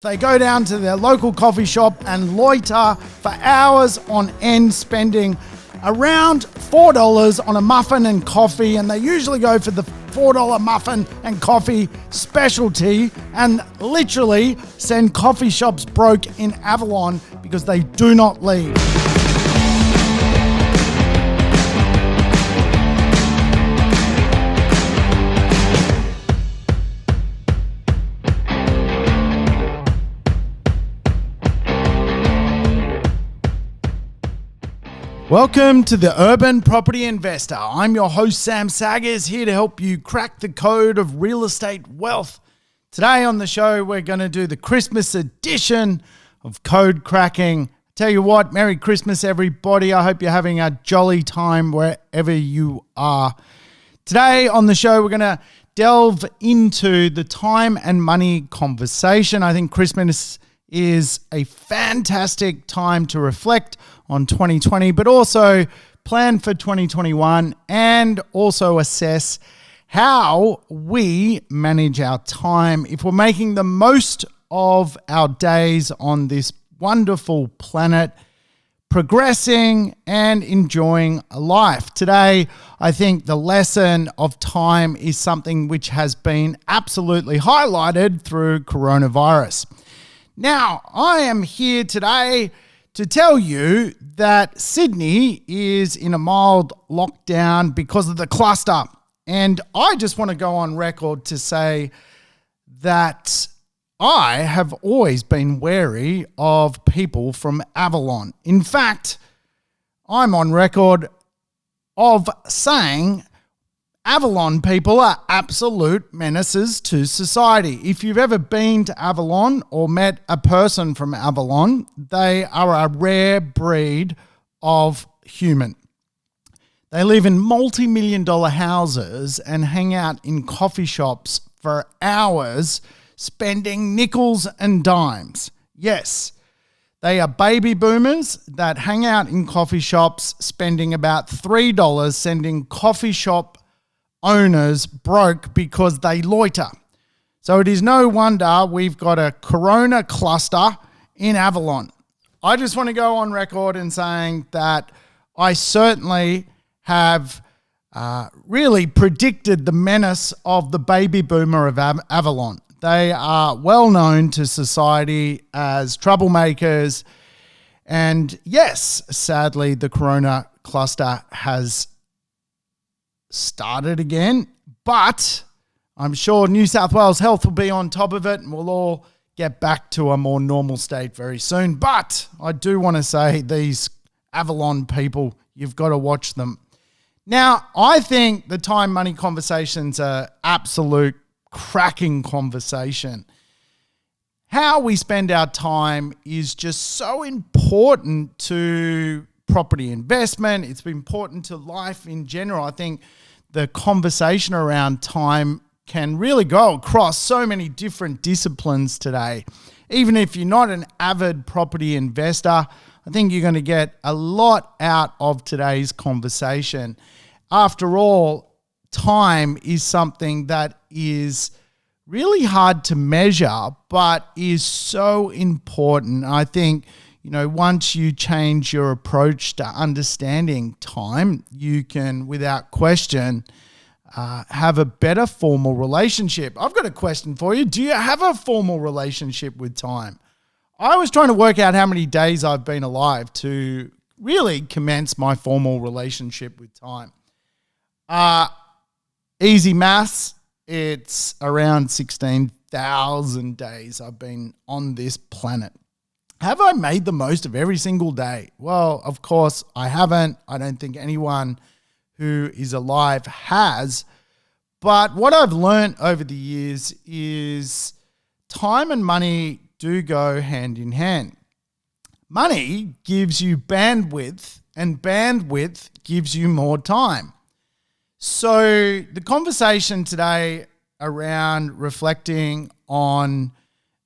They go down to their local coffee shop and loiter for hours on end, spending around $4 on a muffin and coffee, and they usually go for the $4 muffin and coffee specialty and literally send coffee shops broke in Avalon because they do not leave. Welcome to the Urban Property Investor. I'm your host, Sam Saggers, here to help you crack the code of real estate wealth. Today on the show, we're going to do the Christmas edition of Code Cracking. Tell you what, Merry Christmas, everybody. I hope you're having a jolly time wherever you are. Today on the show, we're going to delve into the time and money conversation. I think Christmas is a fantastic time to reflect on 2020, but also plan for 2021 and also assess how we manage our time if we're making the most of our days on this wonderful planet, progressing and enjoying life. Today, I think the lesson of time is something which has been absolutely highlighted through coronavirus. Now, I am here today to tell you that Sydney is in a mild lockdown because of the cluster. And I just want to go on record to say that I have always been wary of people from Avalon. In fact, I'm on record of saying Avalon people are absolute menaces to society. If you've ever been to Avalon or met a person from Avalon, they are a rare breed of human. They live in multi-million-dollar houses and hang out in coffee shops for hours, spending nickels and dimes. Yes, they are baby boomers that hang out in coffee shops, spending about $3, sending coffee shop owners broke because they loiter. So it is no wonder we've got a corona cluster in Avalon. I just want to go on record in saying that I certainly have really predicted the menace of the baby boomer of Avalon. They are well known to society as troublemakers. And yes, sadly, the corona cluster has started again, but I'm sure New South Wales Health will be on top of it and we'll all get back to a more normal state very soon. But I do want to say these Avalon people, you've got to watch them. Now, I think the time money conversation's an absolute cracking conversation. How we spend our time is just so important to property investment. It's important to life in general. I think the conversation around time can really go across so many different disciplines today. Even if you're not an avid property investor, I think you're going to get a lot out of today's conversation. After all, time is something that is really hard to measure, but is so important. I think, once you change your approach to understanding time, you can, without question, have a better formal relationship. I've got a question for you. Do you have a formal relationship with time? I was trying to work out how many days I've been alive to really commence my formal relationship with time. Easy maths, it's around 16,000 days I've been on this planet. Have I made the most of every single day? Well, of course I haven't. I don't think anyone who is alive has. But what I've learned over the years is time and money do go hand in hand. Money gives you bandwidth, and bandwidth gives you more time. So the conversation today around reflecting on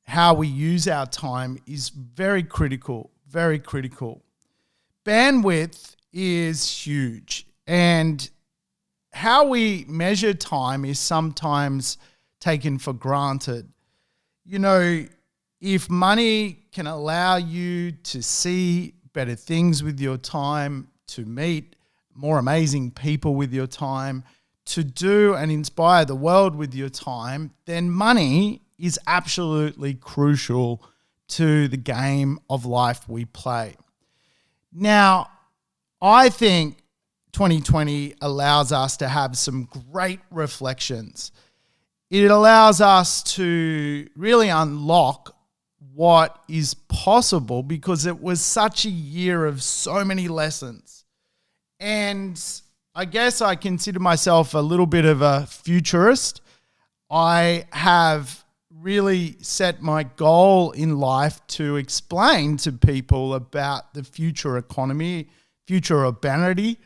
how we use our time is very critical, very critical. Bandwidth is huge, and how we measure time is sometimes taken for granted. if money can allow you to see better things with your time, to meet more amazing people with your time, to do and inspire the world with your time, then money is absolutely crucial to the game of life we play. Now, I think 2020 allows us to have some great reflections. It allows us to really unlock what is possible because it was such a year of so many lessons. And I guess I consider myself a little bit of a futurist. I have really set my goal in life to explain to people about the future economy, future urbanity.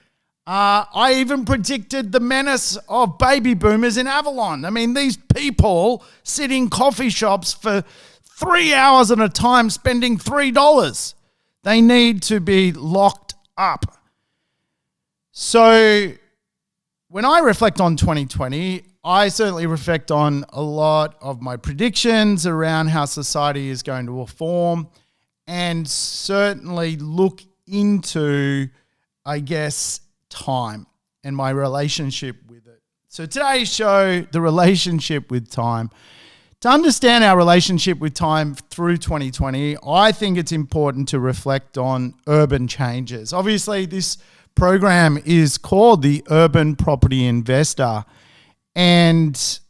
I even predicted the menace of baby boomers in Avalon. I mean, these people sit in coffee shops for 3 hours at a time spending $3. They need to be locked up. So when I reflect on 2020, I certainly reflect on a lot of my predictions around how society is going to form and certainly look into, I guess, time and my relationship with it. So today's show, the relationship with time. To understand our relationship with time through 2020, I think it's important to reflect on urban changes. Obviously, this program is called the Urban Property Investor, and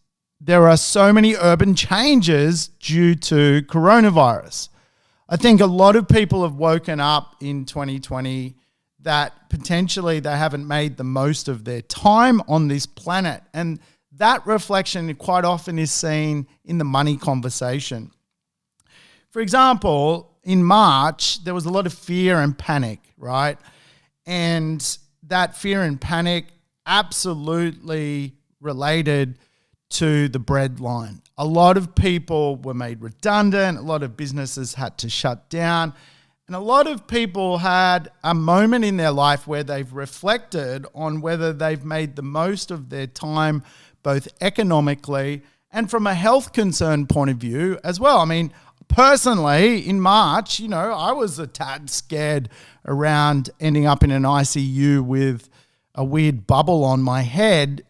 there are so many urban changes due to coronavirus. I think a lot of people have woken up in 2020 that potentially they haven't made the most of their time on this planet. And that reflection quite often is seen in the money conversation. For example, in March, there was a lot of fear and panic, right? And that fear and panic absolutely related to the breadline. A lot of people were made redundant. A lot of businesses had to shut down. And a lot of people had a moment in their life where they've reflected on whether they've made the most of their time, both economically and from a health concern point of view as well. I mean, personally, in March, I was a tad scared around ending up in an ICU with a weird bubble on my head,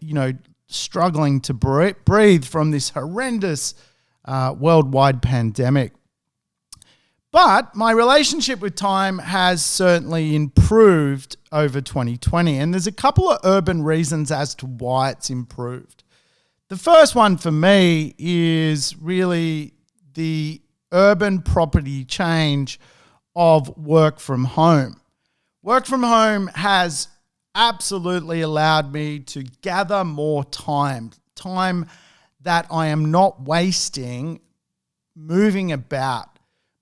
struggling to breathe from this horrendous worldwide pandemic. But my relationship with time has certainly improved over 2020. And there's a couple of urban reasons as to why it's improved. The first one for me is really the urban property change of work from home. Work from home has absolutely allowed me to gather more time that I am not wasting moving about.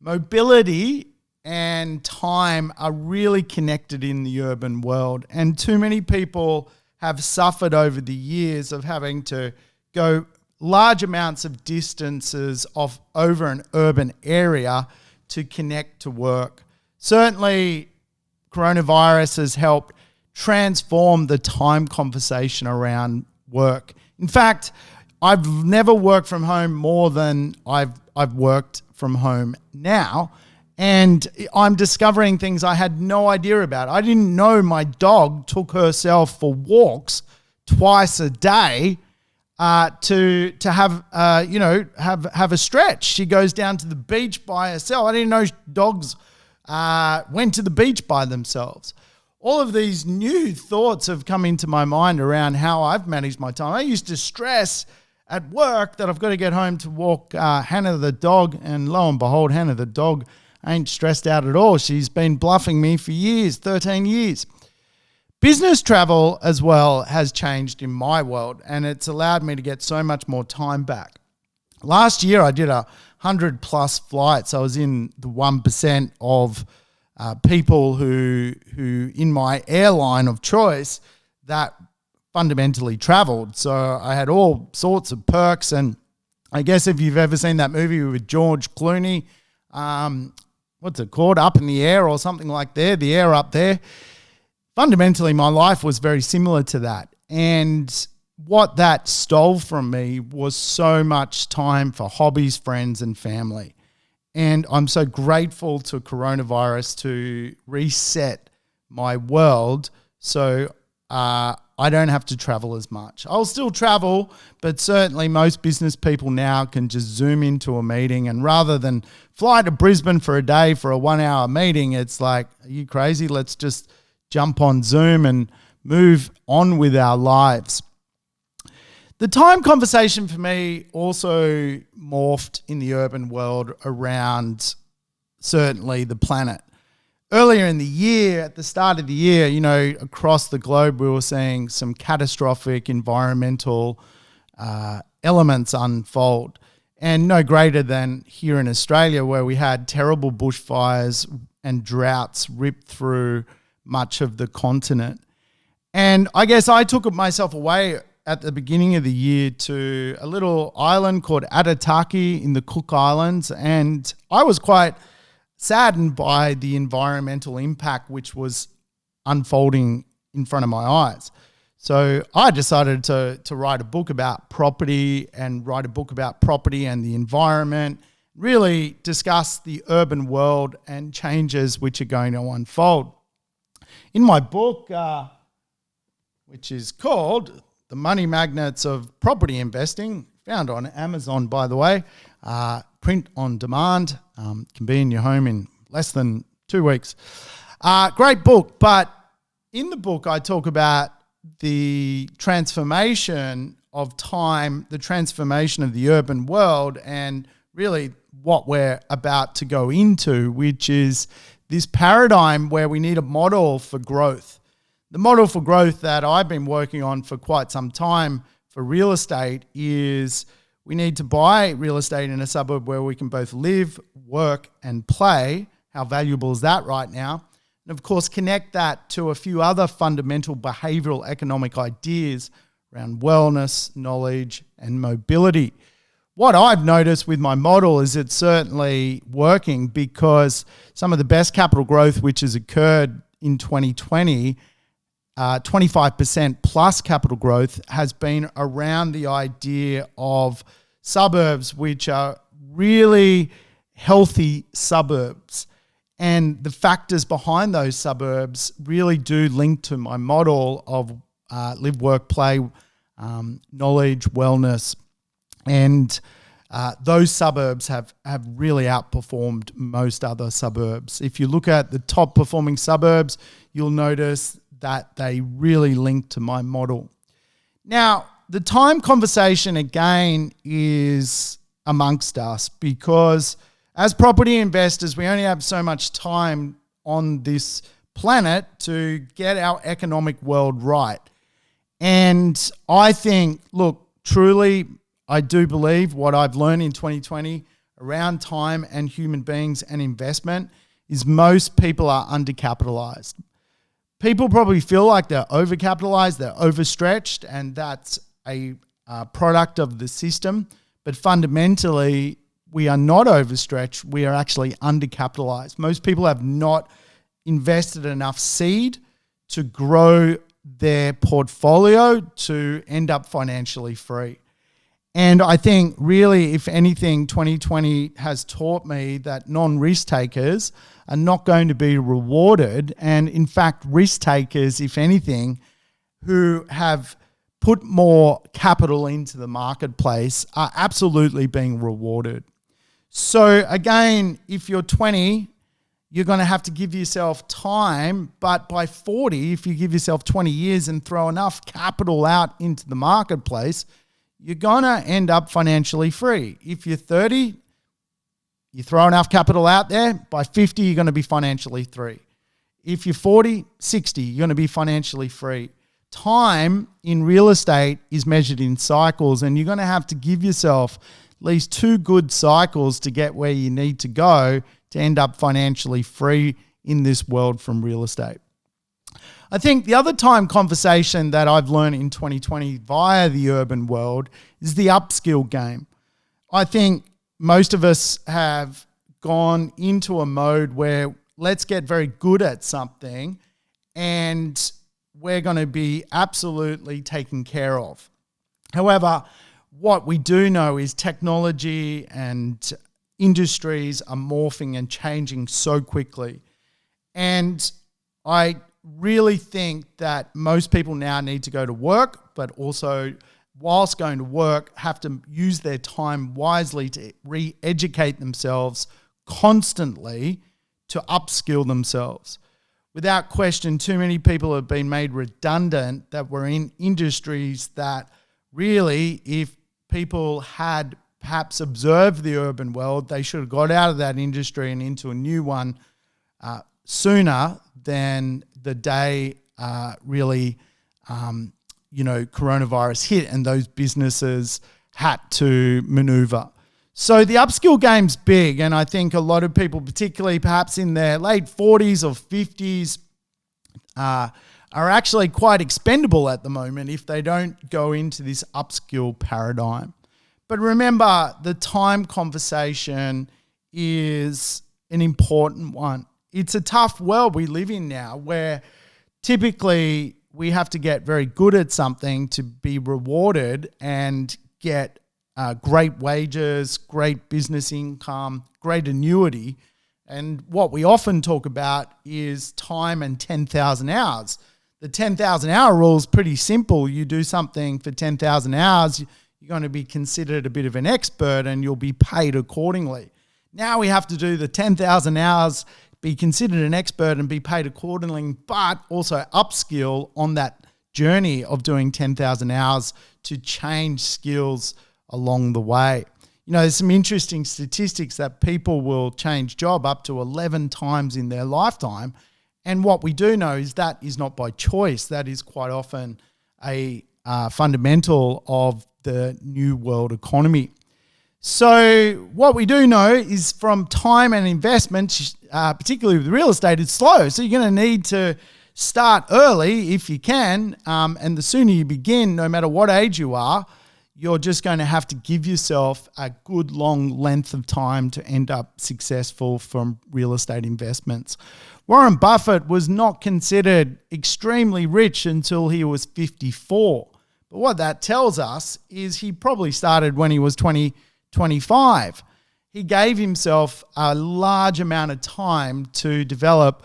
Mobility and time are really connected in the urban world, and too many people have suffered over the years of having to go large amounts of distances over an urban area to connect to work. Certainly, coronavirus has helped transform the time conversation around work. In fact, I've never worked from home more than I've worked from home now, and I'm discovering things I had no idea about. I didn't know my dog took herself for walks twice a day to have a stretch. She goes down to the beach by herself. I didn't know dogs went to the beach by themselves. All of these new thoughts have come into my mind around how I've managed my time. I used to stress at work that I've got to get home to walk Hannah the dog, and lo and behold, Hannah the dog ain't stressed out at all. She's been bluffing me for years, 13 years. Business travel as well has changed in my world, and it's allowed me to get so much more time back. Last year, I did 100 plus flights. I was in the 1% of people who in my airline of choice that fundamentally traveled. So I had all sorts of perks. And I guess if you've ever seen that movie with George Clooney, what's it called? Up in the Air or something like that, The Air Up There. Fundamentally, my life was very similar to that. And what that stole from me was so much time for hobbies, friends, and family. And I'm so grateful to coronavirus to reset my world so I don't have to travel as much. I'll still travel, but certainly most business people now can just Zoom into a meeting, and rather than fly to Brisbane for a day for a 1 hour meeting, it's like, are you crazy? Let's just jump on Zoom and move on with our lives. The time conversation for me also morphed in the urban world around certainly the planet. Earlier in the year, at the start of the year, across the globe, we were seeing some catastrophic environmental elements unfold. And no greater than here in Australia, where we had terrible bushfires and droughts rip through much of the continent. And I guess I took myself away at the beginning of the year to a little island called Aitutaki in the Cook Islands, and I was quite saddened by the environmental impact which was unfolding in front of my eyes. So I decided to write a book about property and the environment, really discuss the urban world and changes which are going to unfold. In my book, which is called The Money Magnets of Property Investing, found on Amazon, by the way, print on demand, can be in your home in less than 2 weeks. Great book, but in the book I talk about the transformation of time, the transformation of the urban world, and really what we're about to go into, which is this paradigm where we need a model for growth. The model for growth that I've been working on for quite some time for real estate is we need to buy real estate in a suburb where we can both live, work, and play. How valuable is that right now? And of course, connect that to a few other fundamental behavioral economic ideas around wellness, knowledge, and mobility. What I've noticed with my model is it's certainly working, because some of the best capital growth which has occurred in 2020, 25% plus capital growth, has been around the idea of suburbs which are really healthy suburbs. And the factors behind those suburbs really do link to my model of live, work, play, knowledge, wellness. And those suburbs have really outperformed most other suburbs. If you look at the top performing suburbs, you'll notice that they really link to my model. Now, the time conversation again is amongst us, because as property investors, we only have so much time on this planet to get our economic world right. And I think, look, truly, I do believe what I've learned in 2020 around time and human beings and investment is most people are undercapitalized. People probably feel like they're overcapitalized, they're overstretched, and that's a product of the system. But fundamentally, we are not overstretched. We are actually undercapitalized. Most people have not invested enough seed to grow their portfolio to end up financially free. And I think really, if anything, 2020 has taught me that non-risk takers are not going to be rewarded. And in fact, risk takers, if anything, who have put more capital into the marketplace are absolutely being rewarded. So again, if you're 20, you're going to have to give yourself time. But by 40, if you give yourself 20 years and throw enough capital out into the marketplace, you're going to end up financially free. If you're 30, you throw enough capital out there, by 50, you're going to be financially free. If you're 40, 60, you're going to be financially free. Time in real estate is measured in cycles, and you're going to have to give yourself at least 2 good cycles to get where you need to go to end up financially free in this world from real estate. I think the other time conversation that I've learned in 2020 via the urban world is the upskill game. I think most of us have gone into a mode where let's get very good at something and we're going to be absolutely taken care of. However, what we do know is technology and industries are morphing and changing so quickly. And I really think that most people now need to go to work, but also whilst going to work, have to use their time wisely to re-educate themselves constantly to upskill themselves. Without question, too many people have been made redundant that were in industries that really, if people had perhaps observed the urban world, they should have got out of that industry and into a new one sooner than the day coronavirus hit and those businesses had to maneuver. So the upskill game's big, and I think a lot of people, particularly perhaps in their late 40s or 50s, are actually quite expendable at the moment if they don't go into this upskill paradigm. But remember, the time conversation is an important one. It's a tough world we live in now where typically we have to get very good at something to be rewarded and get great wages, great business income, great annuity. And what we often talk about is time and 10,000 hours. The 10,000 hour rule is pretty simple. You do something for 10,000 hours, you're going to be considered a bit of an expert and you'll be paid accordingly. Now we have to do the 10,000 hours, be considered an expert and be paid accordingly, but also upskill on that journey of doing 10,000 hours to change skills along the way. You know, there's some interesting statistics that people will change job up to 11 times in their lifetime. And what we do know is that is not by choice. That is quite often a fundamental of the new world economy. So what we do know is from time and investment, particularly with real estate, it's slow. So you're going to need to start early if you can. And the sooner you begin, no matter what age you are, you're just going to have to give yourself a good long length of time to end up successful from real estate investments. Warren Buffett was not considered extremely rich until he was 54. But what that tells us is he probably started when he was 25. He gave himself a large amount of time to develop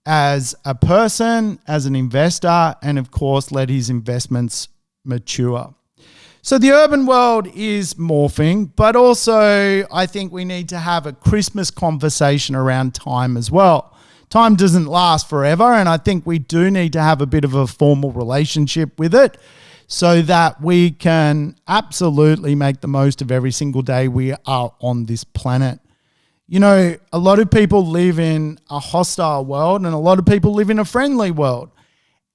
as a person, as an investor, and of course, let his investments mature. So the urban world is morphing, but also I think we need to have a Christmas conversation around time as well. Time doesn't last forever, and I think we do need to have a bit of a formal relationship with it so that we can absolutely make the most of every single day we are on this planet. You know, a lot of people live in a hostile world and a lot of people live in a friendly world.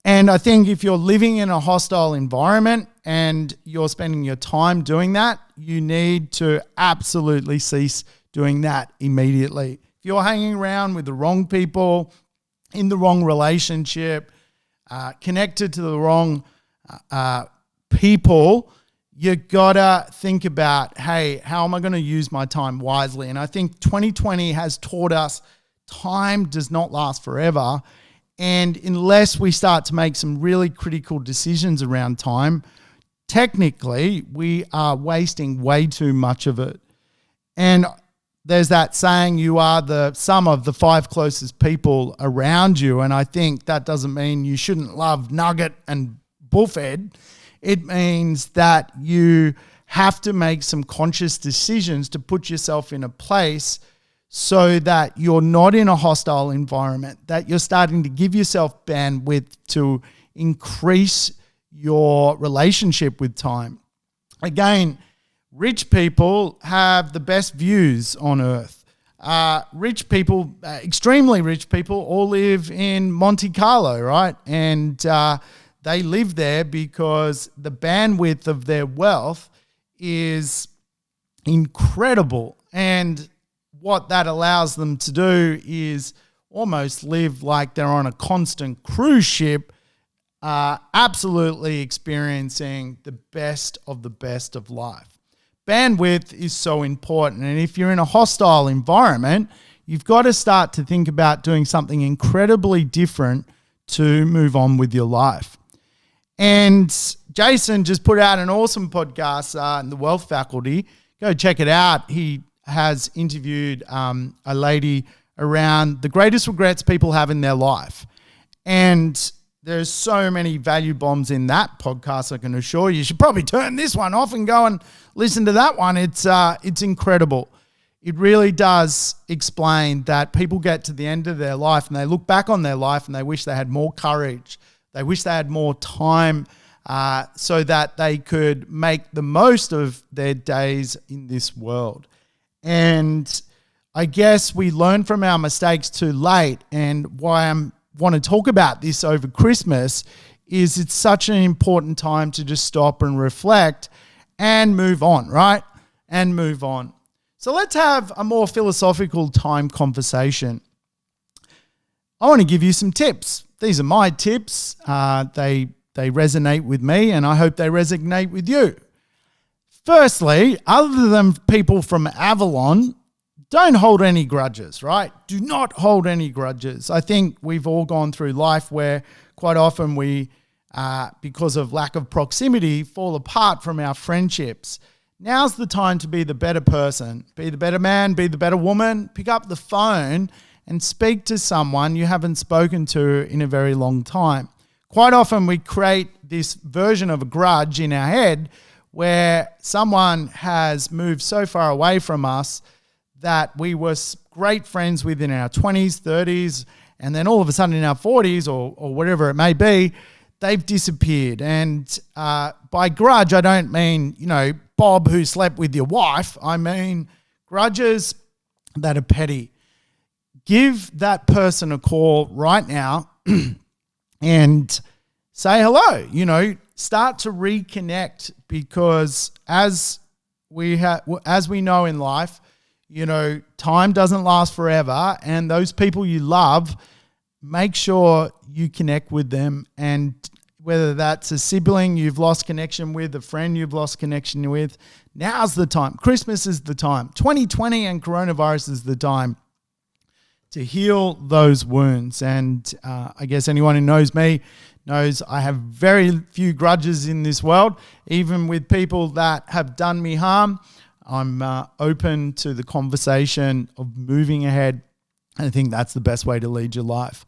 And I think if you're living in a hostile environment and you're spending your time doing that, you need to absolutely cease doing that immediately. If you're hanging around with the wrong people, in the wrong relationship, connected to the wrong people, you gotta think about, hey, how am I going to use my time wisely? And I think 2020 has taught us time does not last forever. And unless we start to make some really critical decisions around time, technically we are wasting way too much of it. And there's that saying, you are the sum of the 5 closest people around you. And I think that doesn't mean you shouldn't love Nugget and Bullfed. It means that you have to make some conscious decisions to put yourself in a place so that you're not in a hostile environment, that you're starting to give yourself bandwidth to increase your relationship with time. Again, rich people have the best views on earth. Rich people, extremely rich people, all live in Monte Carlo, right? And they live there because the bandwidth of their wealth is incredible. And what that allows them to do is almost live like they're on a constant cruise ship, absolutely experiencing the best of life. Bandwidth is so important. And if you're in a hostile environment, you've got to start to think about doing something incredibly different to move on with your life. And Jason just put out an awesome podcast in the Wealth Faculty. Go check it out. He has interviewed a lady around the greatest regrets people have in their life. And there's so many value bombs in that podcast, I can assure you. You should probably turn this one off and go and listen to that one. It's incredible. It really does explain that people get to the end of their life and they look back on their life and they wish they had more courage. They wish they had more time so that they could make the most of their days in this world. And I guess we learn from our mistakes too late. And why I want to talk about this over Christmas is it's such an important time to just stop and reflect and move on, right? And move on. So let's have a more philosophical time conversation. I want to give you some tips. These are my tips. They resonate with me, and I hope they resonate with you. Firstly, other than people from Avalon, don't hold any grudges, right? Do not hold any grudges. I think we've all gone through life where quite often we, because of lack of proximity, fall apart from our friendships. Now's the time to be the better person, be the better man, be the better woman. Pick up the phone and speak to someone you haven't spoken to in a very long time. Quite often we create this version of a grudge in our head where someone has moved so far away from us that we were great friends with in our 20s, 30s, and then all of a sudden in our 40s or whatever it may be, they've disappeared. And by grudge, I don't mean, Bob who slept with your wife. I mean grudges that are petty. Give that person a call right now and say hello, start to reconnect, because as we know in life, time doesn't last forever, and those people you love, make sure you connect with them. And whether that's a sibling you've lost connection with, a friend you've lost connection with, now's the time. Christmas is the time. 2020 and coronavirus is the time to heal those wounds. And I guess anyone who knows me knows I have very few grudges in this world. Even with people that have done me harm, I'm open to the conversation of moving ahead. And I think that's the best way to lead your life.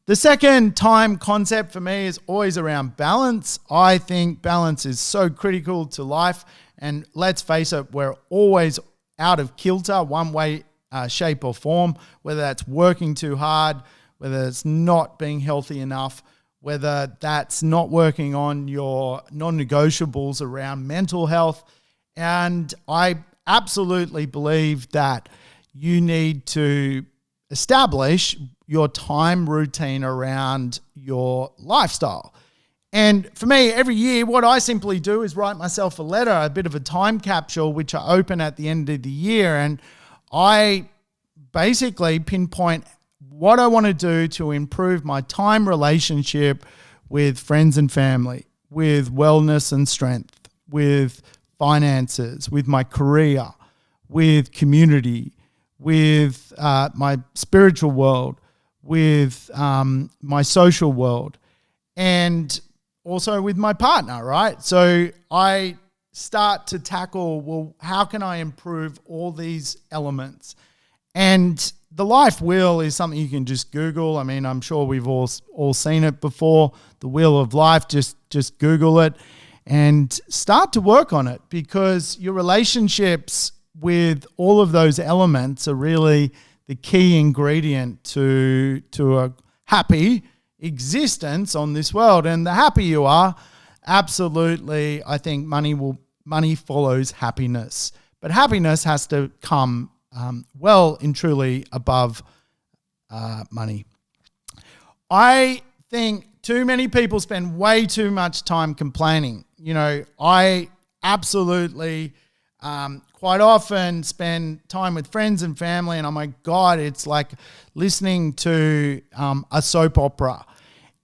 The second time concept for me is always around balance. I think balance is so critical to life. And let's face it, we're always out of kilter one way, shape or form, whether that's working too hard, whether it's not being healthy enough, whether that's not working on your non-negotiables around mental health. And I absolutely believe that you need to establish your time routine around your lifestyle. And for me, every year, what I simply do is write myself a letter, a bit of a time capsule, which I open at the end of the year. And I basically pinpoint what I want to do to improve my time relationship with friends and family, with wellness and strength, with finances, with my career, with community, with my spiritual world, with my social world, and also with my partner, right? So I start to tackle, well, how can I improve all these elements? And the life wheel is something you can just Google. I mean, I'm sure we've all seen it before. The wheel of life, just Google it and start to work on it, because your relationships with all of those elements are really the key ingredient to a happy existence on this world. And the happier you are, absolutely, I think money follows happiness. But happiness has to come well and truly above money. I think too many people spend way too much time complaining. I absolutely quite often spend time with friends and family, and oh my God, it's like listening to a soap opera.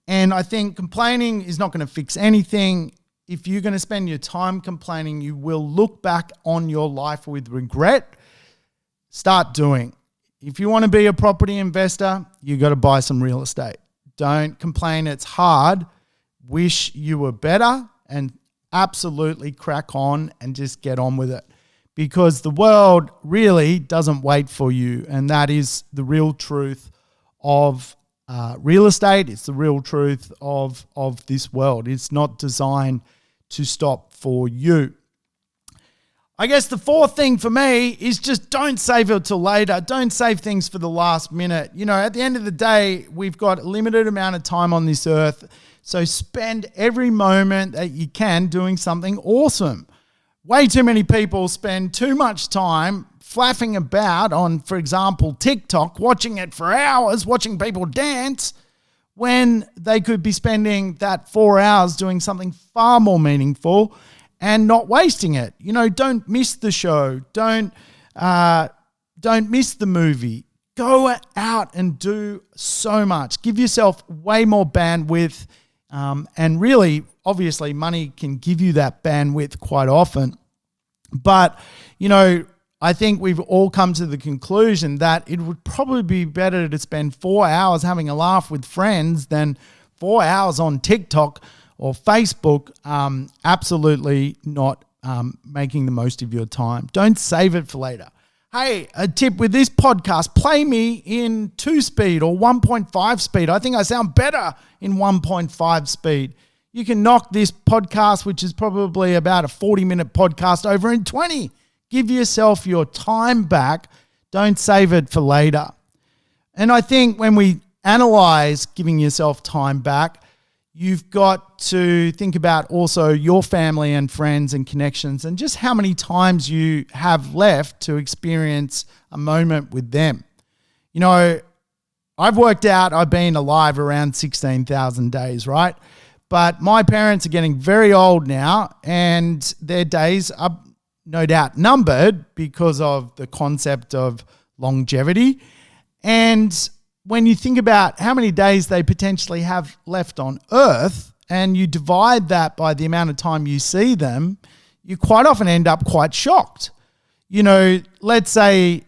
And I think complaining is not going to fix anything. If you're going to spend your time complaining, you will look back on your life with regret. Start doing. If you want to be a property investor, you got to buy some real estate. Don't complain it's hard. Wish you were better, and absolutely crack on and just get on with it. because the world really doesn't wait for you. And that is the real truth of real estate. It's the real truth of this world. It's not designed to stop for you. I guess the fourth thing for me is just don't save it till later. Don't save things for the last minute. You know, at the end of the day, we've got a limited amount of time on this earth. So spend every moment that you can doing something awesome. Way too many people spend too much time flapping about on, for example, TikTok, watching it for hours, watching people dance, when they could be spending that 4 hours doing something far more meaningful and not wasting it. You know, don't miss the show. Don't miss the movie. Go out and do so much. Give yourself way more bandwidth. And really, obviously, money can give you that bandwidth quite often. But, you know, I think we've all come to the conclusion that it would probably be better to spend 4 hours having a laugh with friends than 4 hours on TikTok or Facebook, absolutely not making the most of your time. Don't save it for later. Hey, a tip with this podcast, play me in 2-speed or 1.5 speed. I think I sound better in 1.5 speed. You can knock this podcast, which is probably about a 40-minute podcast, over in 20. Give yourself your time back. Don't save it for later. And I think when we analyze giving yourself time back, you've got to think about also your family and friends and connections and just how many times you have left to experience a moment with them. You know, I've worked out I've been alive around 16,000 days, right? But my parents are getting very old now and their days are no doubt numbered because of the concept of longevity. And when you think about how many days they potentially have left on Earth and you divide that by the amount of time you see them, you quite often end up quite shocked. You know, let's say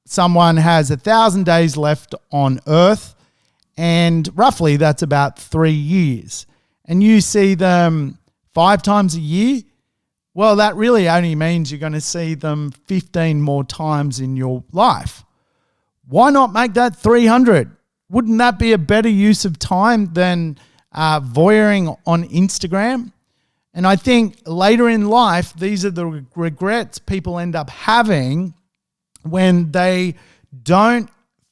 someone has 1,000 days left on Earth and roughly that's about 3 years. And you see them 5 times a year. Well, that really only means you're going to see them 15 more times in your life. Why not make that 300? Wouldn't that be a better use of time than voyeuring on Instagram? And I think later in life, these are the regrets people end up having when they don't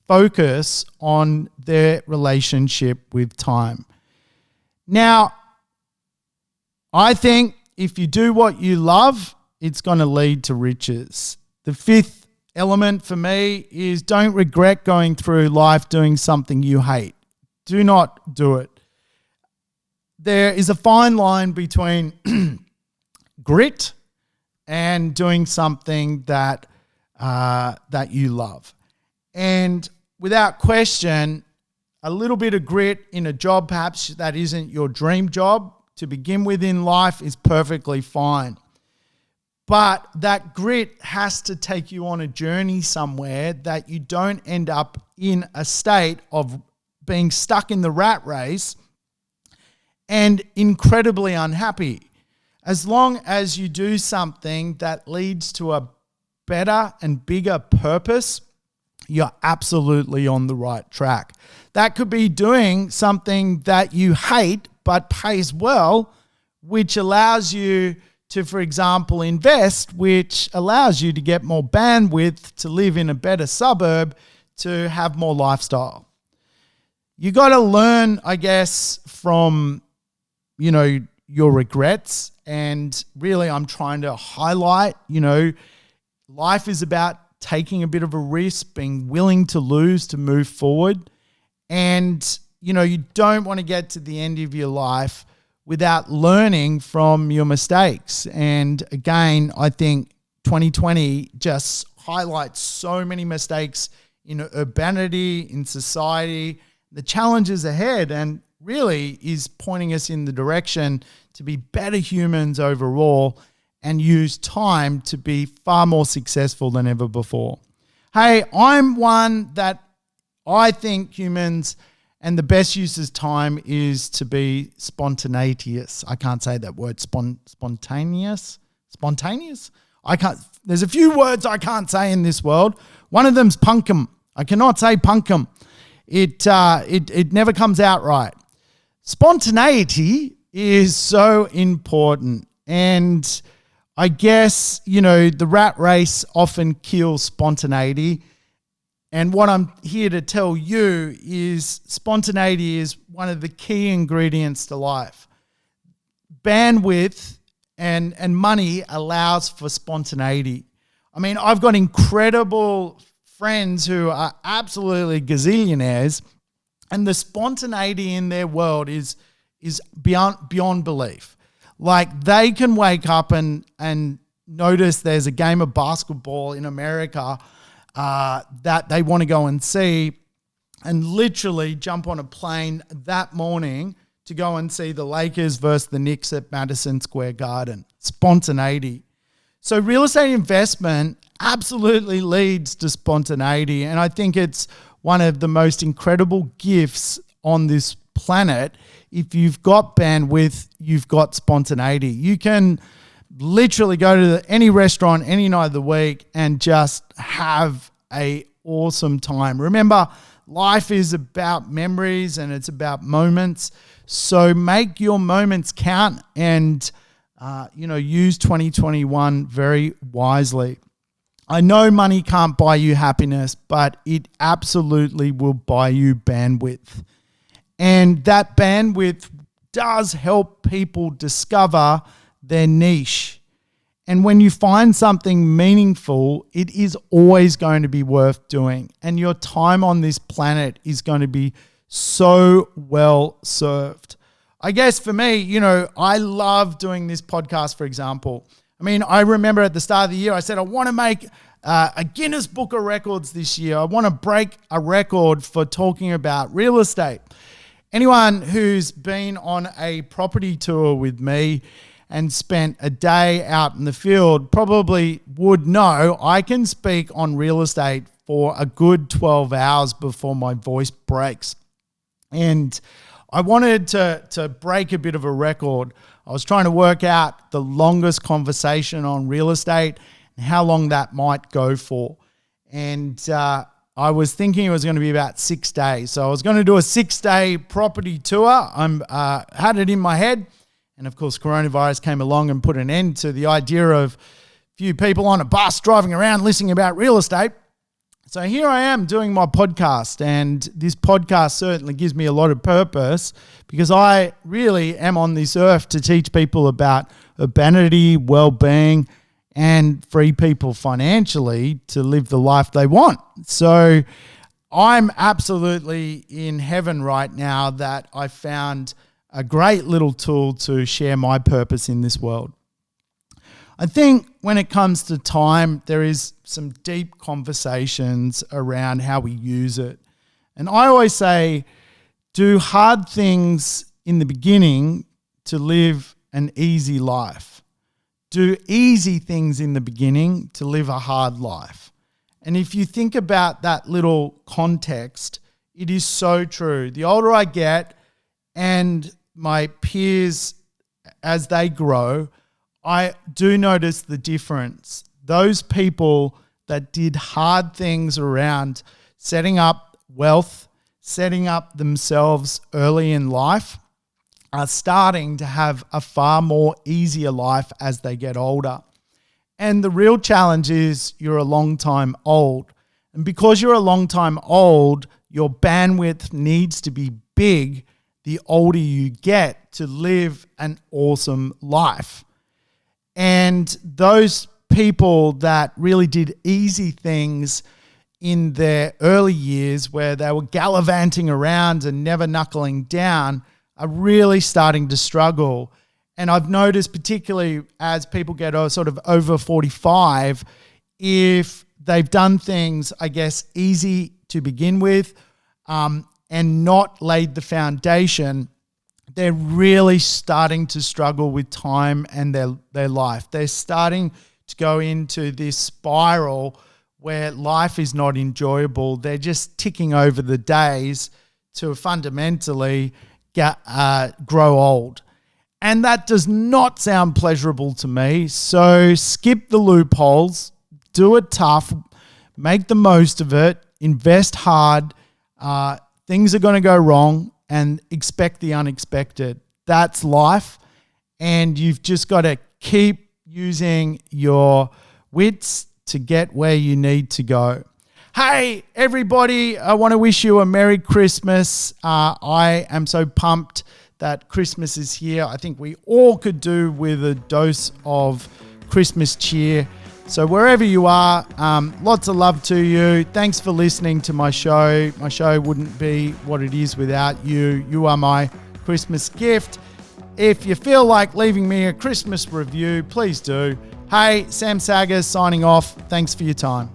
focus on their relationship with time. Now, I think if you do what you love, it's going to lead to riches. The fifth element for me is don't regret going through life doing something you hate. Do not do it. There is a fine line between grit and doing something that you love. And without question, a little bit of grit in a job perhaps that isn't your dream job to begin with in life is perfectly fine. But that grit has to take you on a journey somewhere that you don't end up in a state of being stuck in the rat race and incredibly unhappy. As long as you do something that leads to a better and bigger purpose, you're absolutely on the right track. That could be doing something that you hate but pays well, which allows you to, for example, invest, which allows you to get more bandwidth to live in a better suburb, to have more lifestyle. You got to learn, I guess, from, you know, your regrets. And really, I'm trying to highlight, you know, life is about taking a bit of a risk, being willing to lose to move forward. And, you know, you don't want to get to the end of your life without learning from your mistakes. And again, I think 2020 just highlights so many mistakes in urbanity, in society, the challenges ahead, and really is pointing us in the direction to be better humans overall and use time to be far more successful than ever before. Hey, I'm one that I think humans and the best use of time is to be spontaneous. I can't say that word, spontaneous. There's a few words I can't say in this world. One of them's punkum. I cannot say punkum. It never comes out right. Spontaneity is so important. And I guess, the rat race often kills spontaneity. And what I'm here to tell you is spontaneity is one of the key ingredients to life. Bandwidth and money allows for spontaneity. I mean, I've got incredible friends who are absolutely gazillionaires, and the spontaneity in their world is beyond belief. Like, they can wake up and notice there's a game of basketball in America that they want to go and see, and literally jump on a plane that morning to go and see the Lakers versus the Knicks at Madison Square Garden. Spontaneity. So real estate investment absolutely leads to spontaneity, and I think it's one of the most incredible gifts on this planet. If you've got bandwidth, you've got spontaneity. You can literally go to any restaurant any night of the week and just have an awesome time. Remember, life is about memories and it's about moments. So make your moments count and, use 2021 very wisely. I know money can't buy you happiness, but it absolutely will buy you bandwidth. And that bandwidth does help people discover their niche. And when you find something meaningful, it is always going to be worth doing. And your time on this planet is going to be so well served. I guess for me, I love doing this podcast, for example. I mean, I remember at the start of the year, I said, I want to make a Guinness Book of Records this year. I want to break a record for talking about real estate. Anyone who's been on a property tour with me and spent a day out in the field probably would know I can speak on real estate for a good 12 hours before my voice breaks. And I wanted to break a bit of a record. I was trying to work out the longest conversation on real estate and how long that might go for. And I was thinking it was going to be about 6 days. So I was going to do a 6-day property tour. I had it in my head. And of course, coronavirus came along and put an end to the idea of a few people on a bus driving around listening about real estate. So here I am doing my podcast, and this podcast certainly gives me a lot of purpose because I really am on this earth to teach people about urbanity, well-being, and free people financially to live the life they want. So I'm absolutely in heaven right now that I found a great little tool to share my purpose in this world. I think when it comes to time, there is some deep conversations around how we use it. And I always say, do hard things in the beginning to live an easy life. Do easy things in the beginning to live a hard life. And if you think about that little context, it is so true. The older I get and my peers, as they grow, I do notice the difference. Those people that did hard things around setting up wealth, setting up themselves early in life, are starting to have a far more easier life as they get older. And the real challenge is you're a long time old. And because you're a long time old, your bandwidth needs to be big the older you get to live an awesome life. And those people that really did easy things in their early years where they were gallivanting around and never knuckling down are really starting to struggle. And I've noticed particularly as people get sort of over 45, if they've done things, I guess, easy to begin with and not laid the foundation, they're really starting to struggle with time and their life. They're starting to go into this spiral where life is not enjoyable. They're just ticking over the days to fundamentally grow old. And that does not sound pleasurable to me. So skip the loopholes, do it tough, make the most of it, invest hard. Things are going to go wrong, and expect the unexpected. That's life. And you've just got to keep using your wits to get where you need to go. Hey, everybody, I want to wish you a Merry Christmas. I am so pumped that Christmas is here. I think we all could do with a dose of Christmas cheer. So wherever you are, lots of love to you. Thanks for listening to my show. My show wouldn't be what it is without you. You are my Christmas gift. If you feel like leaving me a Christmas review, please do. Hey, Sam Saggers signing off. Thanks for your time.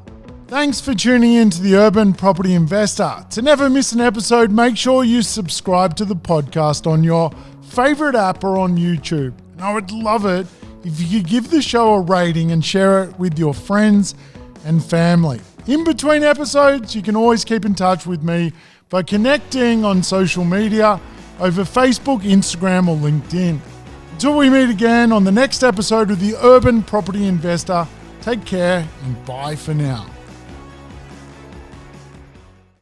Thanks for tuning in to the Urban Property Investor. To never miss an episode, make sure you subscribe to the podcast on your favorite app or on YouTube. And I would love it if you could give the show a rating and share it with your friends and family. In between episodes, you can always keep in touch with me by connecting on social media over Facebook, Instagram, or LinkedIn. Until we meet again on the next episode of the Urban Property Investor, take care and bye for now.